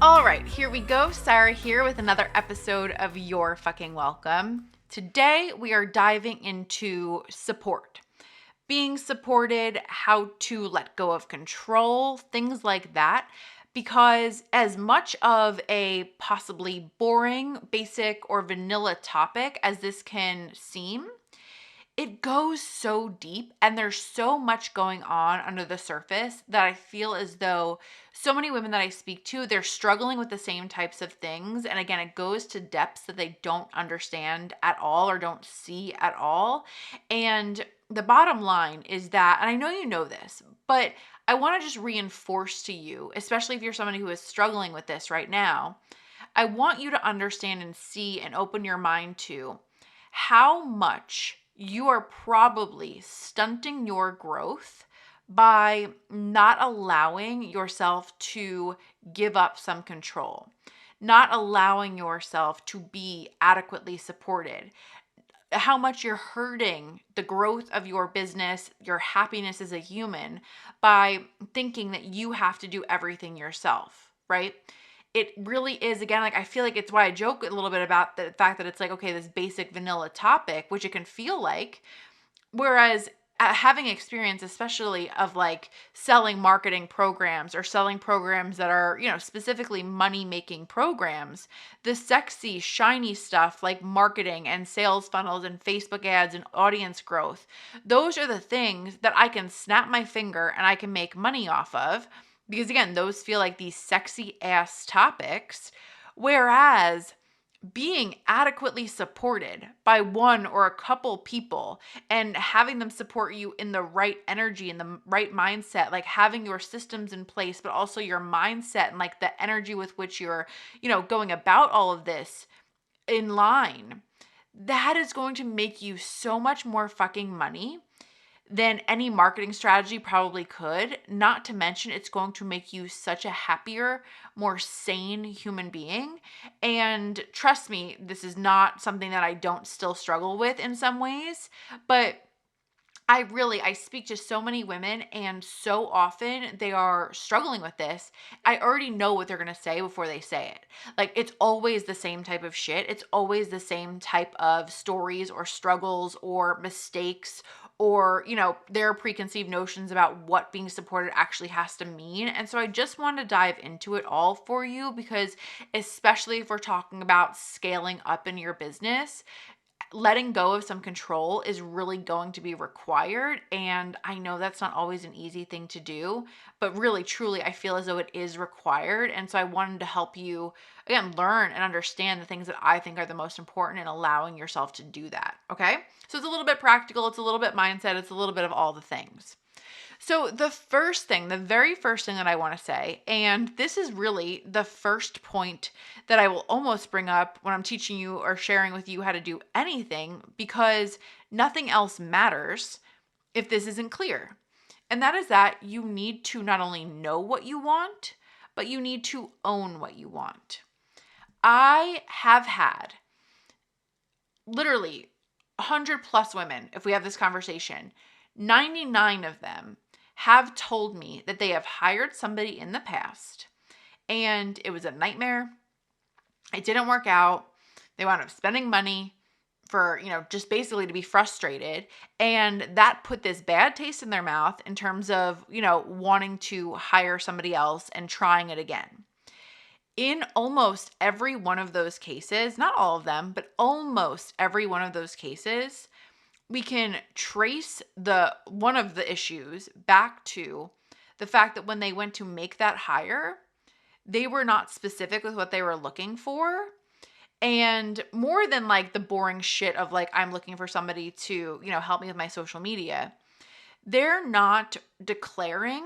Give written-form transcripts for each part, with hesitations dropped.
All right, here we go. Sarah here with another episode of Your Fucking Welcome. Today we are diving into support. Being supported, how to let go of control, things like that. Because as much of a possibly boring, basic, or vanilla topic as this can seem, it goes so deep and there's so much going on under the surface that I feel as though so many women that I speak to, they're struggling with the same types of things. And again, it goes to depths that they don't understand at all or don't see at all. And the bottom line is that, and I know you know this, but I want to just reinforce to you, especially if you're somebody who is struggling with this right now, I want you to understand and see and open your mind to how much you are probably stunting your growth by not allowing yourself to give up some control, not allowing yourself to be adequately supported, how much you're hurting the growth of your business, your happiness as a human by thinking that you have to do everything yourself, right? It really is, again, like I feel like it's why I joke a little bit about the fact that it's like, okay, this basic vanilla topic, which it can feel like, whereas having experience, especially of like selling marketing programs or selling programs that are, specifically money-making programs, the sexy, shiny stuff like marketing and sales funnels and Facebook ads and audience growth, those are the things that I can snap my finger and I can make money off of. Because again, those feel like these sexy ass topics, whereas being adequately supported by one or a couple people and having them support you in the right energy and the right mindset, like having your systems in place, but also your mindset and like the energy with which you're, going about all of this in line, that is going to make you so much more fucking money than any marketing strategy probably could. Not to mention, it's going to make you such a happier, more sane human being. And trust me, this is not something that I don't still struggle with in some ways, but I speak to so many women and so often they are struggling with this. I already know what they're going to say before they say it. Like it's always the same type of shit. It's always the same type of stories or struggles or mistakes or, their preconceived notions about what being supported actually has to mean. And so I just want to dive into it all for you because especially if we're talking about scaling up in your business, letting go of some control is really going to be required. And I know that's not always an easy thing to do, but really, truly, I feel as though it is required. And so I wanted to help you, again, learn and understand the things that I think are the most important in allowing yourself to do that. Okay. So it's a little bit practical. It's a little bit mindset. It's a little bit of all the things. So the very first thing that I want to say, and this is really the first point that I will almost bring up when I'm teaching you or sharing with you how to do anything, because nothing else matters if this isn't clear. And that is that you need to not only know what you want, but you need to own what you want. I have had literally 100 plus women, if we have this conversation, 99 of them have told me that they have hired somebody in the past and it was a nightmare. It didn't work out. They wound up spending money for, just basically to be frustrated. And that put this bad taste in their mouth in terms of, wanting to hire somebody else and trying it again. In almost every one of those cases, not all of them, but almost every one of those cases, we can trace one of the issues back to the fact that when they went to make that hire, they were not specific with what they were looking for. And more than like the boring shit of like, I'm looking for somebody to, help me with my social media, they're not declaring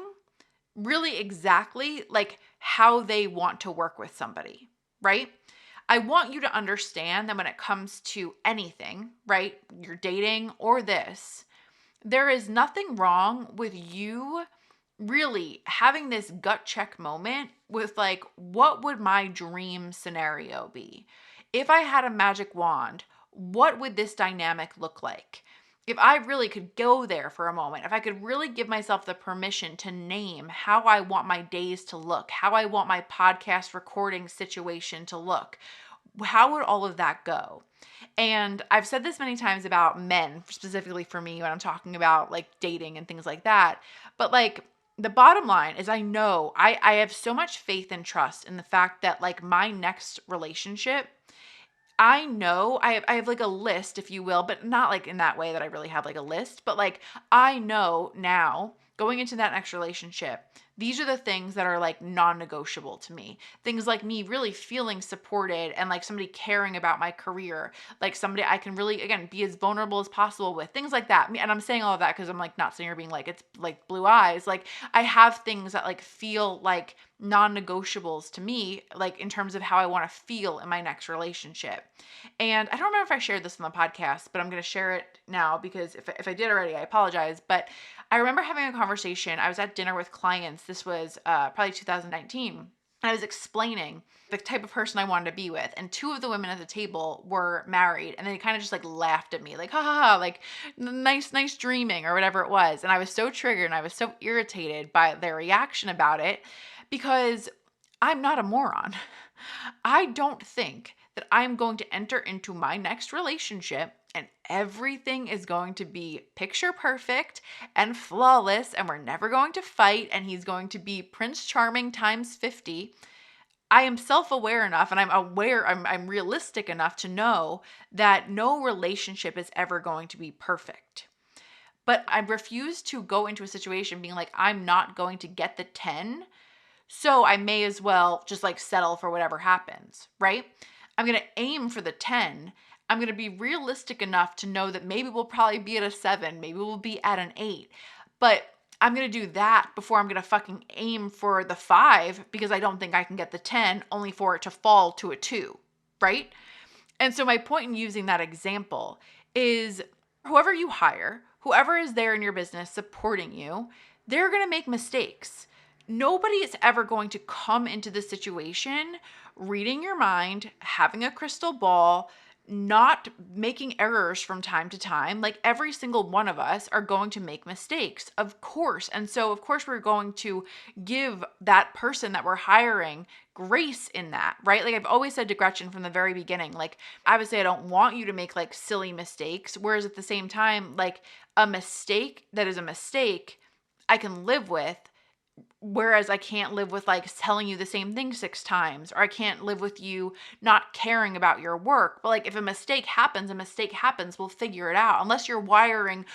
really exactly like how they want to work with somebody, right? I want you to understand that when it comes to anything, right, you're dating or this, there is nothing wrong with you really having this gut check moment with like, what would my dream scenario be? If I had a magic wand, what would this dynamic look like? if I really could go there for a moment, if I could really give myself the permission to name how I want my days to look, how I want my podcast recording situation to look, how would all of that go? And I've said this many times about men, specifically for me, when I'm talking about like dating and things like that. But like, the bottom line is I have so much faith and trust in the fact that like my next relationship, I have like a list, if you will, but not like in that way that I really have like a list, but like I know now going into that next relationship, these are the things that are like non-negotiable to me. Things like me really feeling supported and like somebody caring about my career, like somebody I can really, again, be as vulnerable as possible with, things like that. And I'm saying all of that because I'm like not sitting here being like, it's like blue eyes. Like I have things that like feel like non-negotiables to me, like in terms of how I want to feel in my next relationship. And I don't remember if I shared this on the podcast, but I'm going to share it now because if I did already, I apologize. But I remember having a conversation. I was at dinner with clients. This was probably 2019. I was explaining the type of person I wanted to be with. And two of the women at the table were married. And they kind of just like laughed at me, like, ha ha ha, like nice dreaming or whatever it was. And I was so triggered and I was so irritated by their reaction about it because I'm not a moron. I don't think that I'm going to enter into my next relationship and everything is going to be picture perfect and flawless and we're never going to fight and he's going to be Prince Charming times 50. I am self-aware enough and I'm realistic enough to know that no relationship is ever going to be perfect. But I refuse to go into a situation being like, I'm not going to get the 10, so I may as well just like settle for whatever happens, right? I'm going to aim for the 10. I'm going to be realistic enough to know that maybe we'll probably be at a 7, maybe we'll be at an 8. But I'm going to do that before I'm going to fucking aim for the 5 because I don't think I can get the 10 only for it to fall to a 2, right? And so my point in using that example is whoever you hire, whoever is there in your business supporting you, they're going to make mistakes. Nobody is ever going to come into the situation reading your mind, having a crystal ball, not making errors from time to time. Like every single one of us are going to make mistakes, of course. And so, of course, we're going to give that person that we're hiring grace in that, right? Like I've always said to Gretchen from the very beginning, like I would say I don't want you to make like silly mistakes. Whereas at the same time, like a mistake that is a mistake, I can live with. Whereas I can't live with like telling you the same thing 6 times, or I can't live with you not caring about your work. But like if a mistake happens, we'll figure it out. Unless you're wiring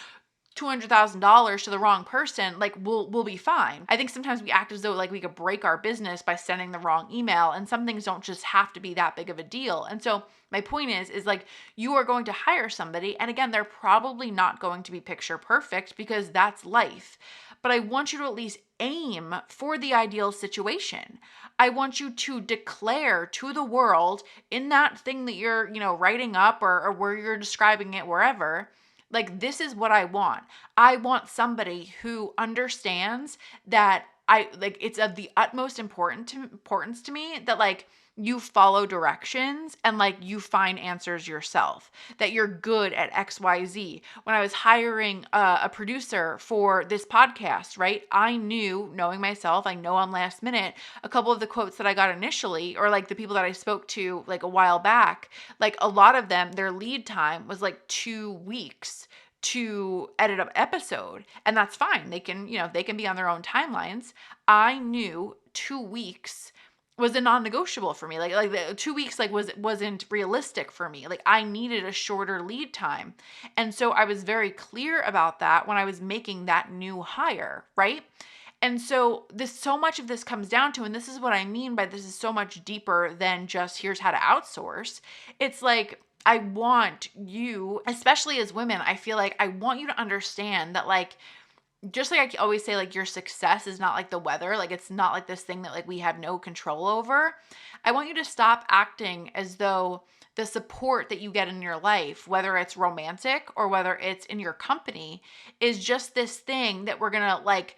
$200,000 to the wrong person, like we'll be fine. I think sometimes we act as though like we could break our business by sending the wrong email, and some things don't just have to be that big of a deal. And so my point is like you are going to hire somebody, and again, they're probably not going to be picture perfect because that's life. But I want you to at least aim for the ideal situation. I want you to declare to the world in that thing that you're, writing up or where you're describing it, wherever, like, this is what I want. I want somebody who understands that it's of the utmost importance to me that like you follow directions and like you find answers yourself, that you're good at XYZ. When I was hiring a producer for this podcast, right? I knew, knowing myself, I know on Last Minute, a couple of the quotes that I got initially, or like the people that I spoke to like a while back, like a lot of them, their lead time was like 2 weeks to edit an episode, and that's fine. They can be on their own timelines. I knew 2 weeks was a non-negotiable for me. Like the 2 weeks wasn't realistic for me. Like I needed a shorter lead time. And so I was very clear about that when I was making that new hire, right? And so so much of this comes down to, and this is what I mean by this is so much deeper than just here's how to outsource. It's like, I want you, especially as women, I feel like I want you to understand that like, just like I always say, like your success is not like the weather. Like it's not like this thing that like we have no control over. I want you to stop acting as though the support that you get in your life, whether it's romantic or whether it's in your company, is just this thing that we're going to like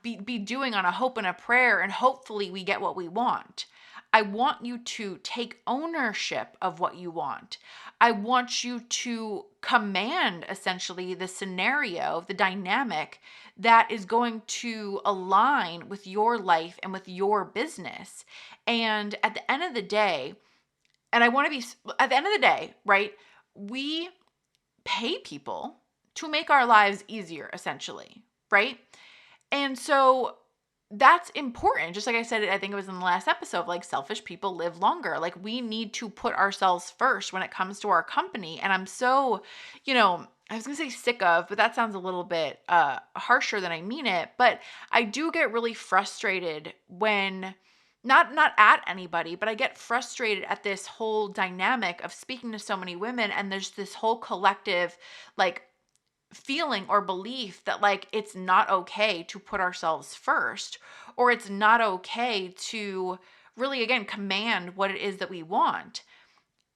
be doing on a hope and a prayer, and hopefully we get what we want. I want you to take ownership of what you want. I want you to command essentially the scenario, the dynamic that is going to align with your life and with your business. And at the end of the day, and I want to be, at the end of the day, right? We pay people to make our lives easier, essentially, right? And so that's important. Just like I said, I think it was in the last episode, like selfish people live longer. Like we need to put ourselves first when it comes to our company. And I'm so, I was going to say sick of, but that sounds a little bit harsher than I mean it. But I do get really frustrated when not at anybody, but I get frustrated at this whole dynamic of speaking to so many women, and there's this whole collective like feeling or belief that like it's not okay to put ourselves first, or it's not okay to really again command what it is that we want.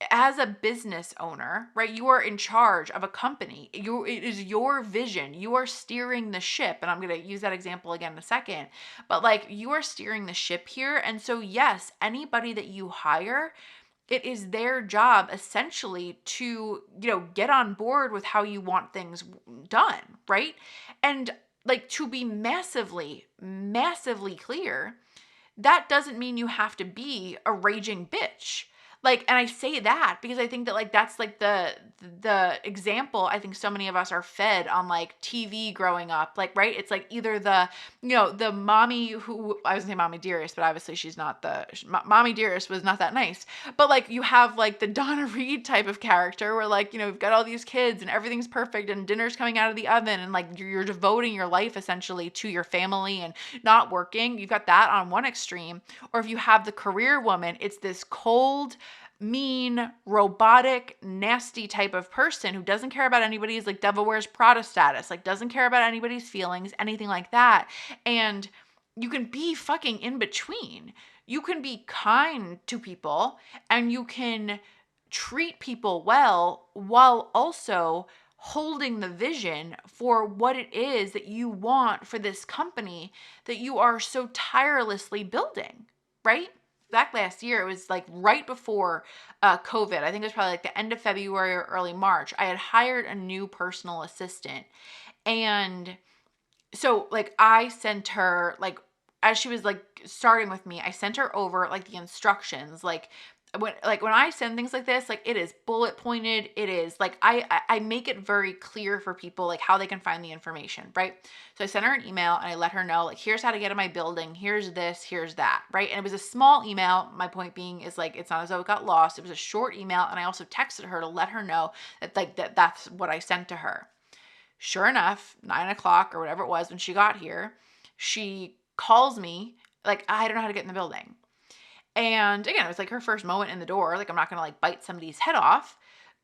As a business owner, right, you are in charge of a company. It is your vision. You are steering the ship. And I'm going to use that example again in a second. But like you are steering the ship here. And so yes, anybody that you hire, it is their job essentially to, get on board with how you want things done, right? And like to be massively, massively clear, that doesn't mean you have to be a raging bitch. Like, and I say that because I think that like that's like the example I think so many of us are fed on like TV growing up. Like, right? It's like either the mommy who, I was gonna say Mommy Dearest, but obviously she's not Mommy Dearest was not that nice. But like you have like the Donna Reed type of character where like, you've got all these kids and everything's perfect and dinner's coming out of the oven and like you're devoting your life essentially to your family and not working. You've got that on one extreme. Or if you have the career woman, it's this cold, mean, robotic, nasty type of person who doesn't care about anybody's like Devil Wears Prada status, like doesn't care about anybody's feelings, anything like that. And you can be fucking in between. You can be kind to people and you can treat people well while also holding the vision for what it is that you want for this company that you are so tirelessly building, right? Back last year, it was like right before COVID. I think it was probably like the end of February or early March. I had hired a new personal assistant. And so like I sent her, like as she was like starting with me, I sent her over like the instructions, like when I send things like this, like it is bullet pointed. It is like I make it very clear for people like how they can find the information, right? So I sent her an email and I let her know like here's how to get to my building, here's this, here's that, right? And it was a small email. My point being is like it's not as though it got lost. It was a short email, and I also texted her to let her know that like that's what I sent to her. Sure enough, 9:00 or whatever it was when she got here, she calls me like I don't know how to get in the building. And again, it was like her first moment in the door. Like, I'm not going to like bite somebody's head off,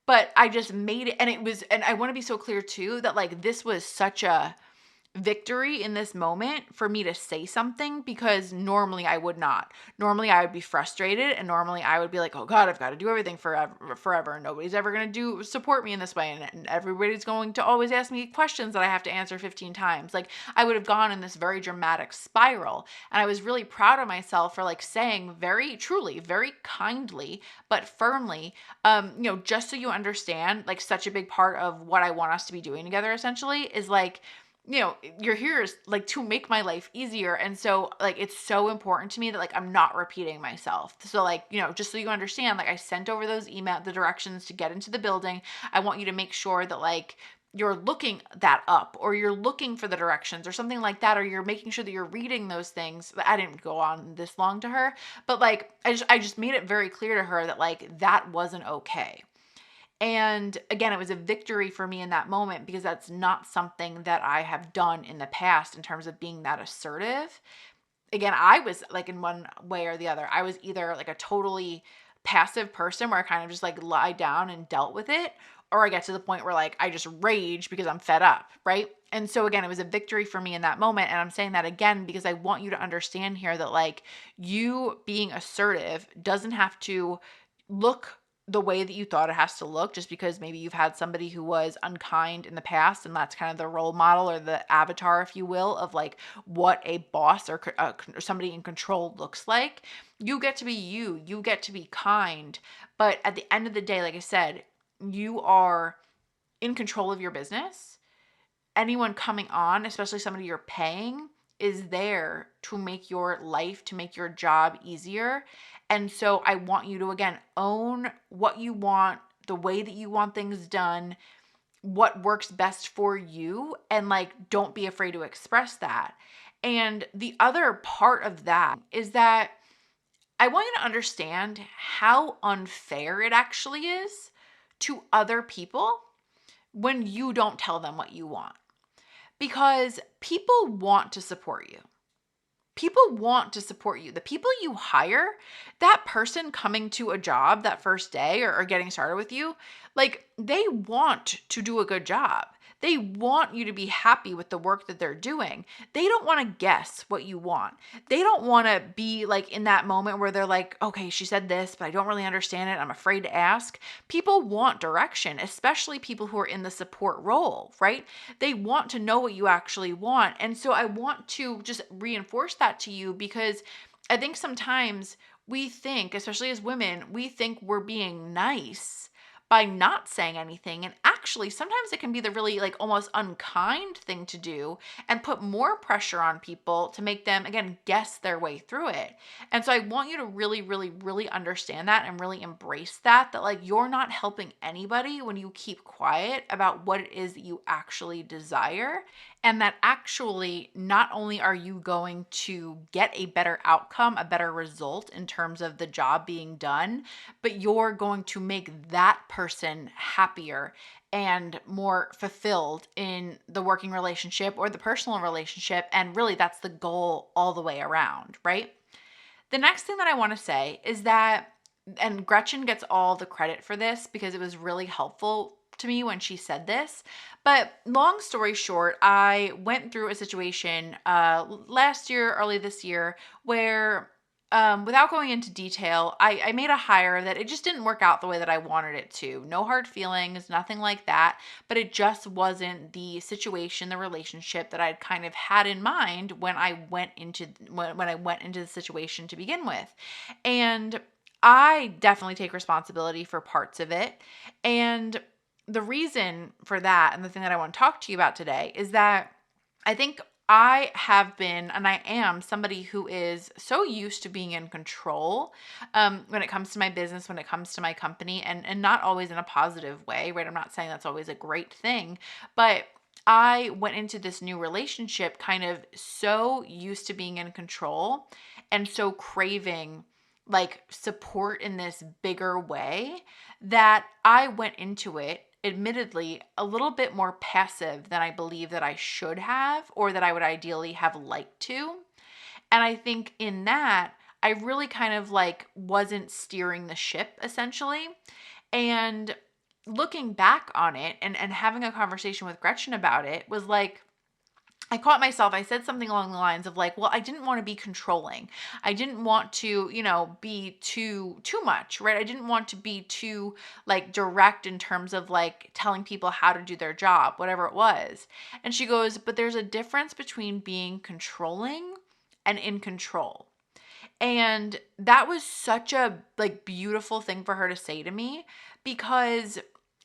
but I just made it. And I want to be so clear too, that like, this was such a victory in this moment for me to say something, because normally I would not. Normally I would be frustrated, and normally I would be like, oh God, I've got to do everything forever. And nobody's ever going to support me in this way. And everybody's going to always ask me questions that I have to answer 15 times. Like I would have gone in this very dramatic spiral. And I was really proud of myself for like saying very truly, very kindly, but firmly, just so you understand, like such a big part of what I want us to be doing together essentially is like, you're here is like to make my life easier. And so like, it's so important to me that like, I'm not repeating myself. So like, just so you understand, like I sent over the directions to get into the building. I want you to make sure that like, you're looking that up, or you're looking for the directions or something like that, or you're making sure that you're reading those things. I didn't go on this long to her, but like, I just made it very clear to her that like, that wasn't okay. And again, it was a victory for me in that moment, because that's not something that I have done in the past in terms of being that assertive. Again, I was like in one way or the other. I was either like a totally passive person where I kind of just like lied down and dealt with it, or I get to the point where like I just rage because I'm fed up, right? And so again, it was a victory for me in that moment. And I'm saying that again because I want you to understand here that like you being assertive doesn't have to look the way that you thought it has to look, just because maybe you've had somebody who was unkind in the past, and that's kind of the role model or the avatar, if you will, of like what a boss or somebody in control looks like. You get to be you get to be kind. But at the end of the day, like I said, you are in control of your business, anyone coming on, especially somebody you're paying, is there to make your life, to make your job easier. And so I want you to, again, own what you want, the way that you want things done, what works best for you, and like, don't be afraid to express that. And the other part of that is that I want you to understand how unfair it actually is to other people when you don't tell them what you want. Because people want to support you. People want to support you. The people you hire, that person coming to a job that first day or getting started with you, like, they want to do a good job. They want you to be happy with the work that they're doing. They don't want to guess what you want. They don't want to be like in that moment where they're like, okay, she said this, but I don't really understand it. I'm afraid to ask. People want direction, especially people who are in the support role, right? They want to know what you actually want. And so I want to just reinforce that to you, because I think sometimes we think, especially as women, we think we're being nice by not saying anything. And actually, sometimes it can be the really like almost unkind thing to do and put more pressure on people to make them, again, guess their way through it. And so I want you to really, really, really understand that and really embrace that like you're not helping anybody when you keep quiet about what it is that you actually desire. And that actually, not only are you going to get a better outcome, a better result in terms of the job being done, but you're going to make that person happier and more fulfilled in the working relationship or the personal relationship. And really, that's the goal all the way around, right? The next thing that I want to say is that, and Gretchen gets all the credit for this because it was really helpful to me when she said this. But long story short, I went through a situation last year, early this year, where without going into detail, I made a hire that it just didn't work out the way that I wanted it to. No hard feelings, nothing like that. But it just wasn't the situation, the relationship that I'd kind of had in mind when I went into the situation to begin with. And I definitely take responsibility for parts of it. And the reason for that, and the thing that I want to talk to you about today, is that I think I have been, and I am, somebody who is so used to being in control when it comes to my business, when it comes to my company, and not always in a positive way, right? I'm not saying that's always a great thing, but I went into this new relationship kind of so used to being in control and so craving like support in this bigger way that I went into it admittedly a little bit more passive than I believe that I should have, or that I would ideally have liked to. And I think in that, I really kind of like wasn't steering the ship essentially. And looking back on it and having a conversation with Gretchen about it was like, I caught myself, I said something along the lines of like, well, I didn't want to be controlling. I didn't want to, be too much, right? I didn't want to be too like direct in terms of like telling people how to do their job, whatever it was. And she goes, but there's a difference between being controlling and in control. And that was such a like beautiful thing for her to say to me, because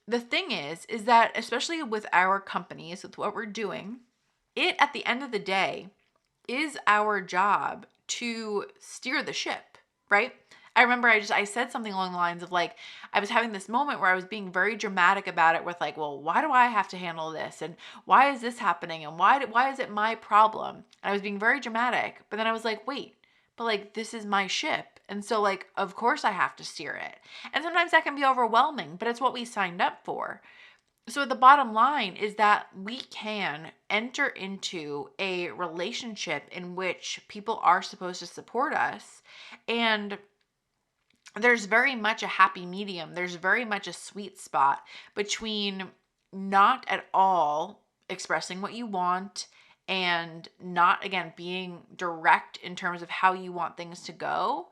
the thing is that especially with our companies, with what we're doing, it, at the end of the day, is our job to steer the ship, right? I remember I said something along the lines of like, I was having this moment where I was being very dramatic about it with like, well, why do I have to handle this? And why is this happening? And why is it my problem? And I was being very dramatic, but then I was like, wait, but like, this is my ship. And so like, of course I have to steer it. And sometimes that can be overwhelming, but it's what we signed up for. So the bottom line is that we can enter into a relationship in which people are supposed to support us. And there's very much a happy medium. There's very much a sweet spot between not at all expressing what you want and not, again, being direct in terms of how you want things to go.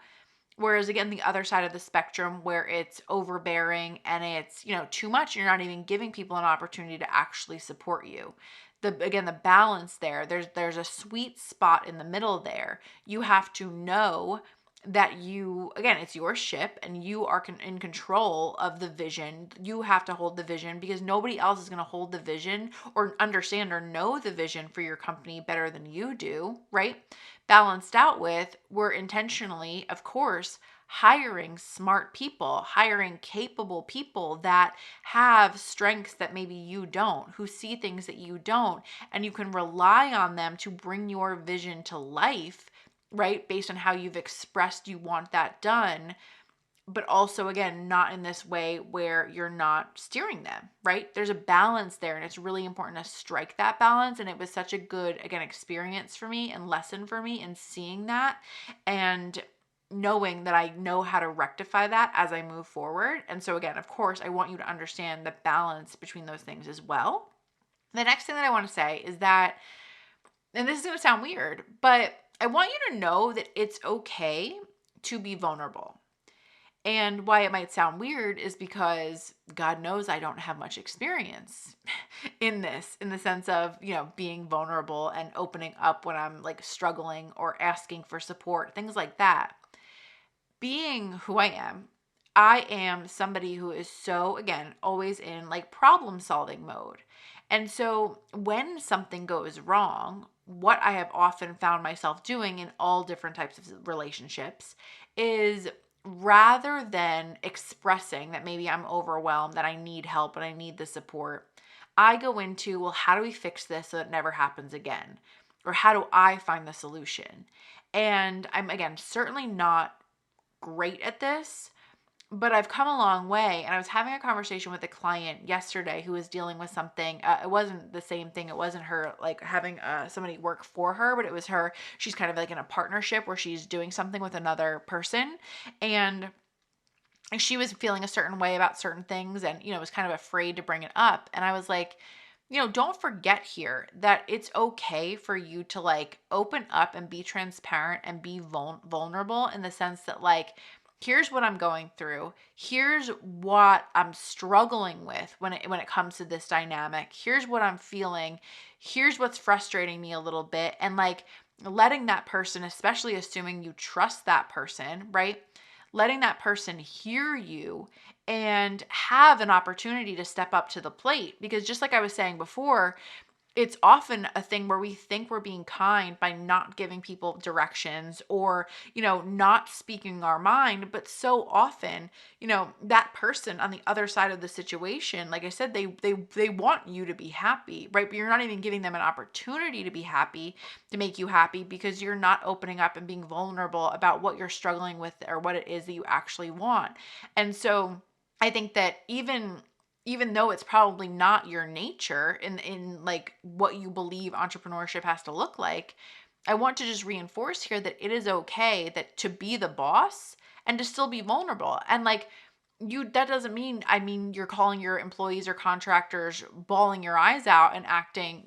Whereas again, the other side of the spectrum where it's overbearing and it's, too much, you're not even giving people an opportunity to actually support you. The balance there's a sweet spot in the middle there. You have to know that you, again, it's your ship and you are in control of the vision. You have to hold the vision because nobody else is going to hold the vision or understand or know the vision for your company better than you do, right? Balanced out with, we're intentionally, of course, hiring smart people, hiring capable people that have strengths that maybe you don't, who see things that you don't, and you can rely on them to bring your vision to life, right? Based on how you've expressed you want that done, but also, again, not in this way where you're not steering them, right? There's a balance there, and it's really important to strike that balance. And it was such a good, again, experience for me and lesson for me in seeing that and knowing that I know how to rectify that as I move forward. And so, again, of course, I want you to understand the balance between those things as well. The next thing that I want to say is that, and this is going to sound weird, but I want you to know that it's okay to be vulnerable. And why it might sound weird is because God knows I don't have much experience in this, in the sense of, being vulnerable and opening up when I'm like struggling or asking for support, things like that. Being who I am somebody who is so, again, always in like problem solving mode. And so when something goes wrong, what I have often found myself doing in all different types of relationships is, rather than expressing that maybe I'm overwhelmed, that I need help and I need the support, I go into, well, how do we fix this so it never happens again? Or how do I find the solution? And I'm, again, certainly not great at this, but I've come a long way. And I was having a conversation with a client yesterday who was dealing with something. It wasn't the same thing. It wasn't her like having somebody work for her, but it was her. She's kind of like in a partnership where she's doing something with another person. And she was feeling a certain way about certain things and, was kind of afraid to bring it up. And I was like, don't forget here that it's okay for you to like open up and be transparent and be vulnerable, in the sense that like, here's what I'm going through. Here's what I'm struggling with when it comes to this dynamic. Here's what I'm feeling. Here's what's frustrating me a little bit. And like letting that person, especially assuming you trust that person, right? Letting that person hear you and have an opportunity to step up to the plate. Because just like I was saying before, it's often a thing where we think we're being kind by not giving people directions or, not speaking our mind. But so often, that person on the other side of the situation, like I said, they want you to be happy, right? But you're not even giving them an opportunity to be happy, to make you happy, because you're not opening up and being vulnerable about what you're struggling with or what it is that you actually want. And so I think that even though it's probably not your nature in like what you believe entrepreneurship has to look like, I want to just reinforce here that it is okay that to be the boss and to still be vulnerable. And like that doesn't mean, you're calling your employees or contractors bawling your eyes out and acting,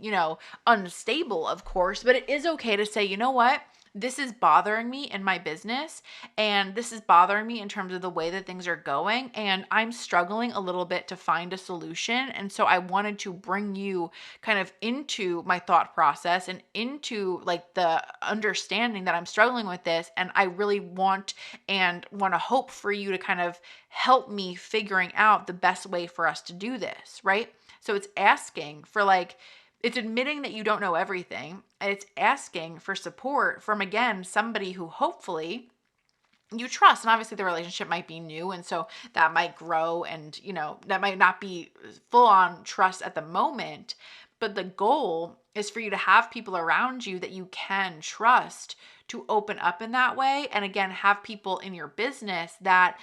unstable, of course, but it is okay to say, you know what? This is bothering me in my business, and this is bothering me in terms of the way that things are going, and I'm struggling a little bit to find a solution. And so I wanted to bring you kind of into my thought process and into like the understanding that I'm struggling with this, and I really want to hope for you to kind of help me figuring out the best way for us to do this, right? So it's asking for like, it's admitting that you don't know everything, and it's asking for support from, again, somebody who hopefully you trust. And obviously the relationship might be new, and so that might grow, and that might not be full on trust at the moment, but the goal is for you to have people around you that you can trust to open up in that way. And again, have people in your business that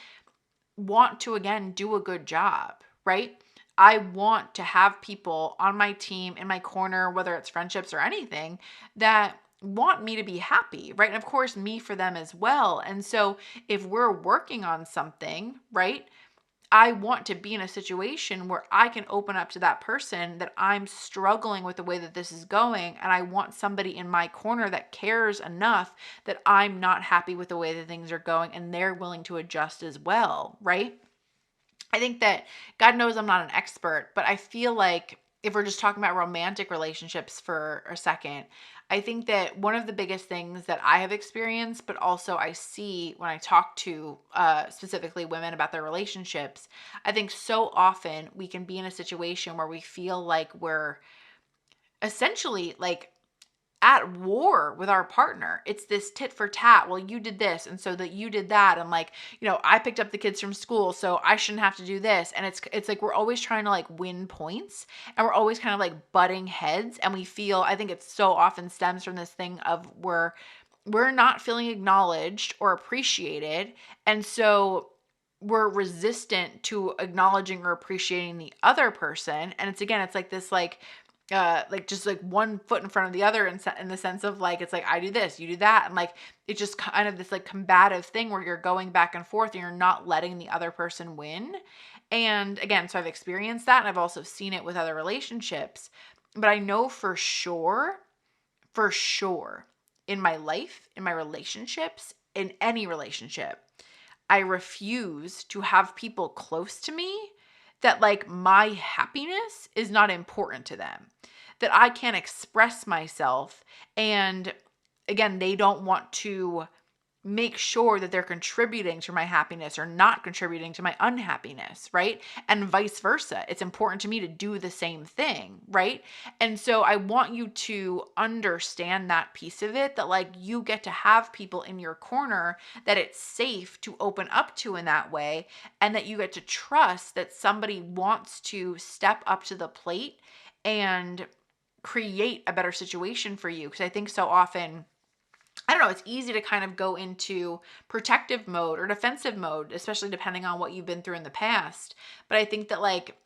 want to, again, do a good job, right? I want to have people on my team, in my corner, whether it's friendships or anything, that want me to be happy, right? And of course, me for them as well. And so if we're working on something, right, I want to be in a situation where I can open up to that person that I'm struggling with the way that this is going. And I want somebody in my corner that cares enough that I'm not happy with the way that things are going, and they're willing to adjust as well, right? I think that God knows I'm not an expert, but I feel like if we're just talking about romantic relationships for a second, I think that one of the biggest things that I have experienced, but also I see when I talk to specifically women about their relationships, I think so often we can be in a situation where we feel like we're essentially like at war with our partner. It's this tit for tat. Well, you did this, and so that you did that, and like, I picked up the kids from school, so I shouldn't have to do this. And it's like we're always trying to like win points, and we're always kind of like butting heads, and we feel, I think it's so often stems from this thing of we're not feeling acknowledged or appreciated, and so we're resistant to acknowledging or appreciating the other person. And it's like this like just like one foot in front of the other in the sense of like, it's like, I do this, you do that. And like, it's just kind of this like combative thing where you're going back and forth and you're not letting the other person win. And again, so I've experienced that, and I've also seen it with other relationships, but I know for sure in my life, in my relationships, in any relationship, I refuse to have people close to me that like my happiness is not important to them, that I can't express myself. And again, they don't want to make sure that they're contributing to my happiness or not contributing to my unhappiness, right? And vice versa. It's important to me to do the same thing, right? And so I want you to understand that piece of it, that like you get to have people in your corner that it's safe to open up to in that way, and that you get to trust that somebody wants to step up to the plate and create a better situation for you. Because I think so often, I don't know, it's easy to kind of go into protective mode or defensive mode, especially depending on what you've been through in the past. But I think that like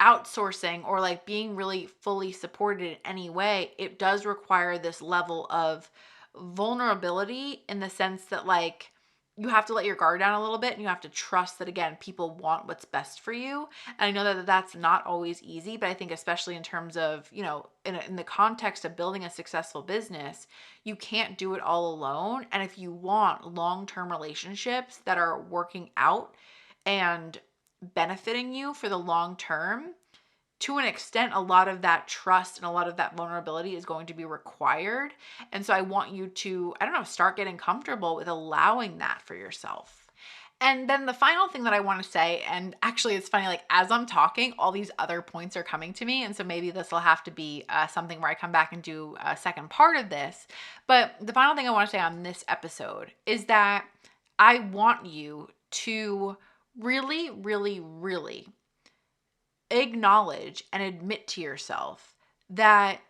outsourcing or like being really fully supported in any way, it does require this level of vulnerability, in the sense that like you have to let your guard down a little bit, and you have to trust that, again, people want what's best for you. And I know that that's not always easy, but I think especially in terms of, in the context of building a successful business, you can't do it all alone. And if you want long-term relationships that are working out and benefiting you for the long term, to an extent, a lot of that trust and a lot of that vulnerability is going to be required. And so I want you to, I don't know, start getting comfortable with allowing that for yourself. And then the final thing that I want to say, and actually it's funny, like as I'm talking, all these other points are coming to me. And so maybe this will have to be something where I come back and do a second part of this. But the final thing I want to say on this episode is that I want you to really, really, really acknowledge and admit to yourself that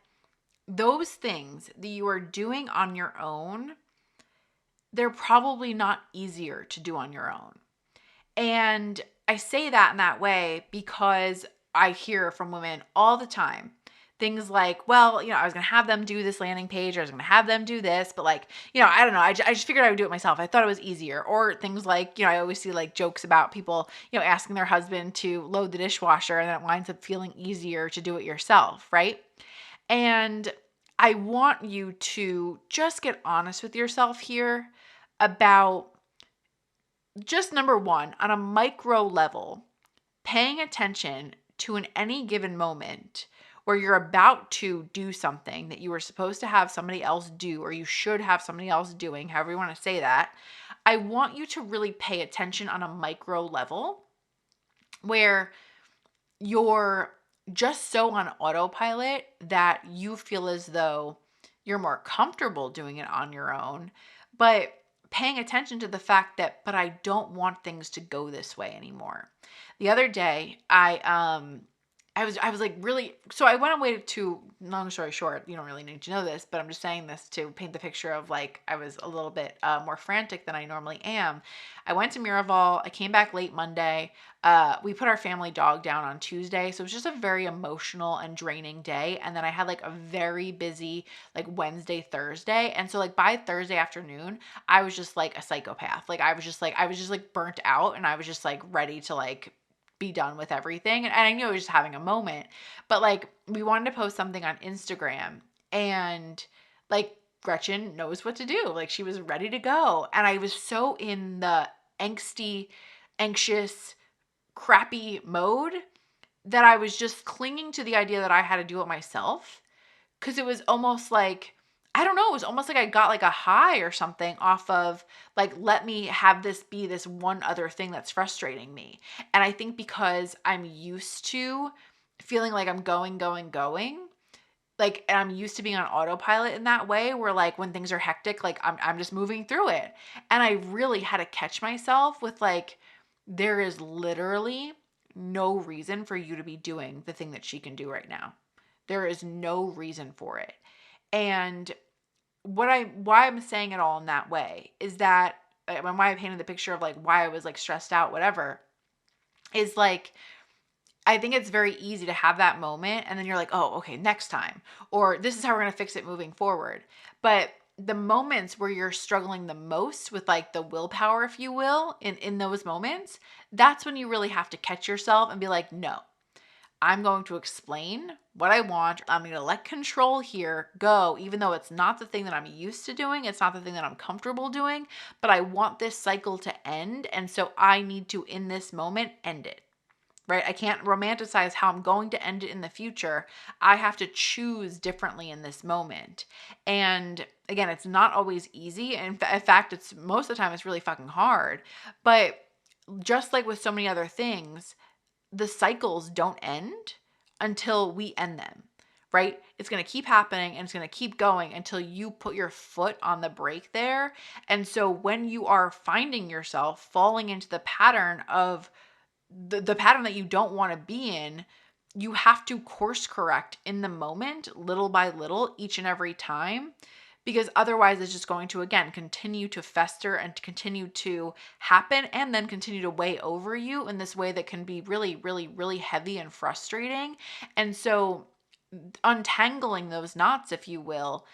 those things that you are doing on your own, they're probably not easier to do on your own. And I say that in that way because I hear from women all the time things like, well, I was going to have them do this landing page, or I was going to have them do this, but like, I don't know. I just figured I would do it myself. I thought it was easier. Or things like, I always see like jokes about people, asking their husband to load the dishwasher, and then it winds up feeling easier to do it yourself, right? And I want you to just get honest with yourself here about just number one, on a micro level, paying attention to in any given moment where you're about to do something that you were supposed to have somebody else do, or you should have somebody else doing, however you want to say that. I want you to really pay attention on a micro level where you're just so on autopilot that you feel as though you're more comfortable doing it on your own, but paying attention to the fact that, but I don't want things to go this way anymore. The other day, I was like really, so I went away to, long story short, you don't really need to know this, but I'm just saying this to paint the picture of like, I was a little bit more frantic than I normally am. I went to Miraval. I came back late Monday. We put our family dog down on Tuesday. So it was just a very emotional and draining day. And then I had like a very busy like Wednesday, Thursday. And so like by Thursday afternoon, I was just like a psychopath. Like I was just like burnt out, and I was just like ready to like be done with everything. And I knew I was just having a moment, but like we wanted to post something on Instagram, and like Gretchen knows what to do. Like she was ready to go. And I was so in the anxious, crappy mode that I was just clinging to the idea that I had to do it myself. Cause it was almost like, I don't know, it was almost like I got like a high or something off of like, let me have this be this one other thing that's frustrating me. And I think because I'm used to feeling like I'm going, like, and I'm used to being on autopilot in that way where like when things are hectic, like I'm just moving through it. And I really had to catch myself with like, there is literally no reason for you to be doing the thing that she can do right now. There is no reason for it. And why I'm saying it all in that way is that, and why I painted the picture of like why I was like stressed out, whatever, is like, I think it's very easy to have that moment and then you're like, oh, okay, next time, or this is how we're going to fix it moving forward. But the moments where you're struggling the most with like the willpower, if you will, in those moments, that's when you really have to catch yourself and be like, no, I'm going to explain what I want. I'm going to let control here go, even though it's not the thing that I'm used to doing. It's not the thing that I'm comfortable doing, but I want this cycle to end. And so I need to, in this moment, end it, right? I can't romanticize how I'm going to end it in the future. I have to choose differently in this moment. And again, it's not always easy. And in fact, it's most of the time it's really fucking hard. But just like with so many other things, the cycles don't end until we end them, right? It's going to keep happening and it's going to keep going until you put your foot on the brake there. And so when you are finding yourself falling into the pattern of the pattern that you don't want to be in, you have to course correct in the moment, little by little, each and every time, because otherwise it's just going to, again, continue to fester and to continue to happen and then continue to weigh over you in this way that can be really, really, really heavy and frustrating. And so untangling those knots, if you will,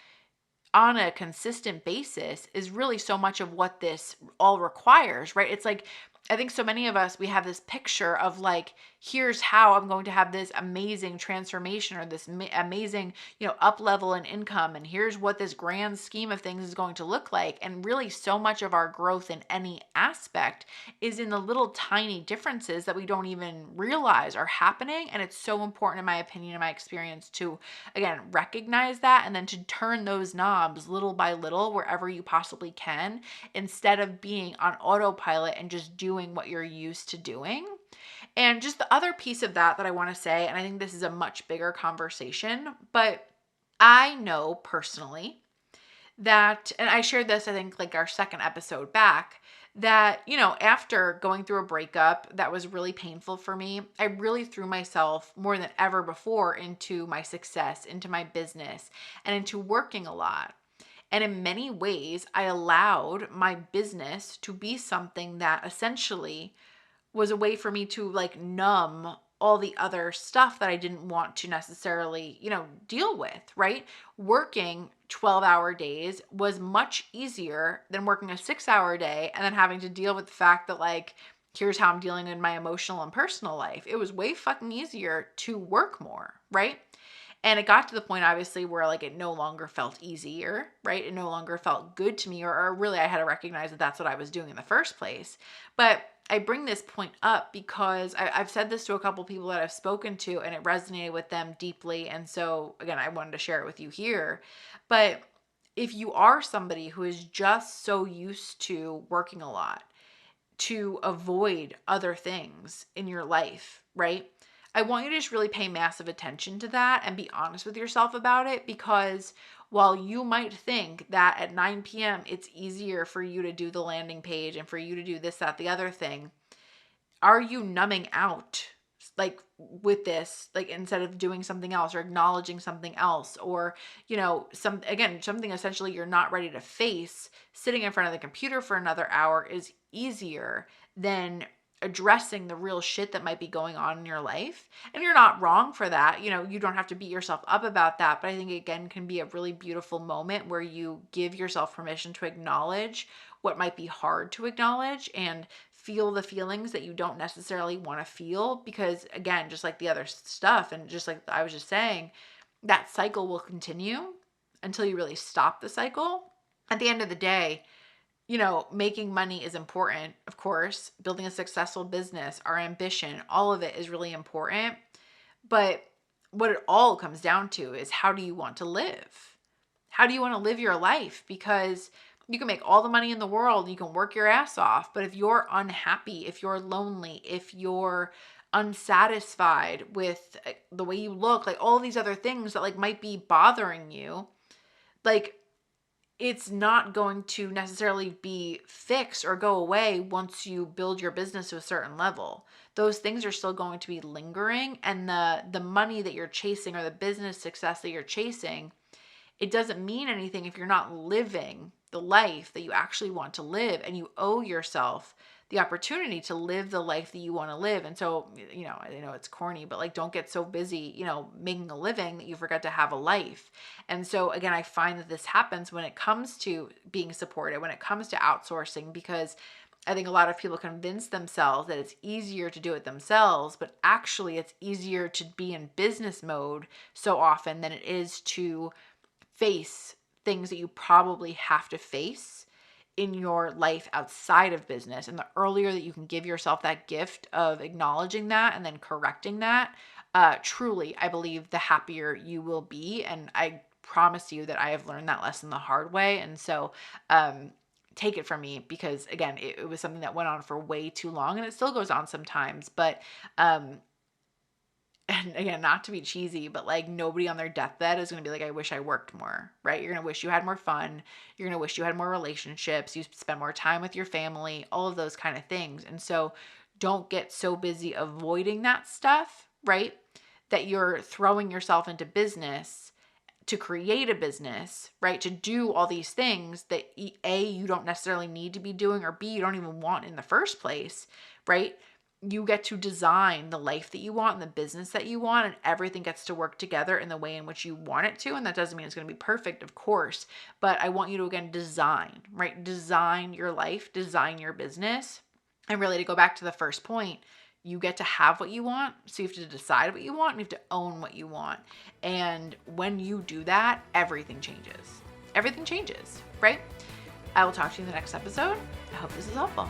on a consistent basis is really so much of what this all requires, right? It's like, I think so many of us, we have this picture of like, here's how I'm going to have this amazing transformation or this amazing, up level in income. And here's what this grand scheme of things is going to look like. And really so much of our growth in any aspect is in the little tiny differences that we don't even realize are happening. And it's so important, in my opinion, in my experience, to, again, recognize that and then to turn those knobs little by little wherever you possibly can, instead of being on autopilot and just doing what you're used to doing. And just the other piece of that I want to say, and I think this is a much bigger conversation, but I know personally that, and I shared this, I think, like our second episode back, that, after going through a breakup that was really painful for me, I really threw myself more than ever before into my success, into my business, and into working a lot. And in many ways, I allowed my business to be something that essentially was a way for me to like numb all the other stuff that I didn't want to necessarily, deal with, right? Working 12-hour days was much easier than working a 6-hour day and then having to deal with the fact that like, here's how I'm dealing in my emotional and personal life. It was way fucking easier to work more, right? And it got to the point, obviously, where like it no longer felt easier, right? It no longer felt good to me, or really I had to recognize that that's what I was doing in the first place. But I bring this point up because I've said this to a couple people that I've spoken to and it resonated with them deeply. And so again, I wanted to share it with you here. But if you are somebody who is just so used to working a lot to avoid other things in your life, right? I want you to just really pay massive attention to that and be honest with yourself about it, because while you might think that at 9 p.m. it's easier for you to do the landing page and for you to do this, that, the other thing, are you numbing out like with this, like instead of doing something else or acknowledging something else, or something essentially you're not ready to face? Sitting in front of the computer for another hour is easier than addressing the real shit that might be going on in your life. And you're not wrong for that. You don't have to beat yourself up about that, but I think again can be a really beautiful moment where you give yourself permission to acknowledge what might be hard to acknowledge and feel the feelings that you don't necessarily want to feel, because again, just like the other stuff and just like I was just saying, that cycle will continue until you really stop the cycle. At the end of the day, making money is important, of course. Building a successful business, our ambition, all of it is really important. But what it all comes down to is, how do you want to live? How do you want to live your life? Because you can make all the money in the world, you can work your ass off, but if you're unhappy, if you're lonely, if you're unsatisfied with the way you look, like all these other things that like might be bothering you, like it's not going to necessarily be fixed or go away once you build your business to a certain level. Those things are still going to be lingering, and the money that you're chasing or the business success that you're chasing, it doesn't mean anything if you're not living the life that you actually want to live, and you owe yourself the opportunity to live the life that you want to live. And so, I know it's corny, but like, don't get so busy, making a living that you forget to have a life. And so again, I find that this happens when it comes to being supported, when it comes to outsourcing, because I think a lot of people convince themselves that it's easier to do it themselves, but actually it's easier to be in business mode so often than it is to face things that you probably have to face in your life outside of business. And the earlier that you can give yourself that gift of acknowledging that and then correcting that, truly, I believe the happier you will be. And I promise you that I have learned that lesson the hard way. And so, take it from me, because again, it was something that went on for way too long, and it still goes on sometimes. But, and again, not to be cheesy, but like, nobody on their deathbed is going to be like, I wish I worked more, right? You're going to wish you had more fun. You're going to wish you had more relationships. You spend more time with your family, all of those kind of things. And so don't get so busy avoiding that stuff, right? That you're throwing yourself into business to create a business, right? To do all these things that A, you don't necessarily need to be doing, or B, you don't even want in the first place, right? You get to design the life that you want and the business that you want, and everything gets to work together in the way in which you want it to. And that doesn't mean it's going to be perfect, of course, but I want you to, again, design, right? Design your life, design your business. And really, to go back to the first point, you get to have what you want. So you have to decide what you want, and you have to own what you want. And when you do that, everything changes. Everything changes, right? I will talk to you in the next episode. I hope this is helpful.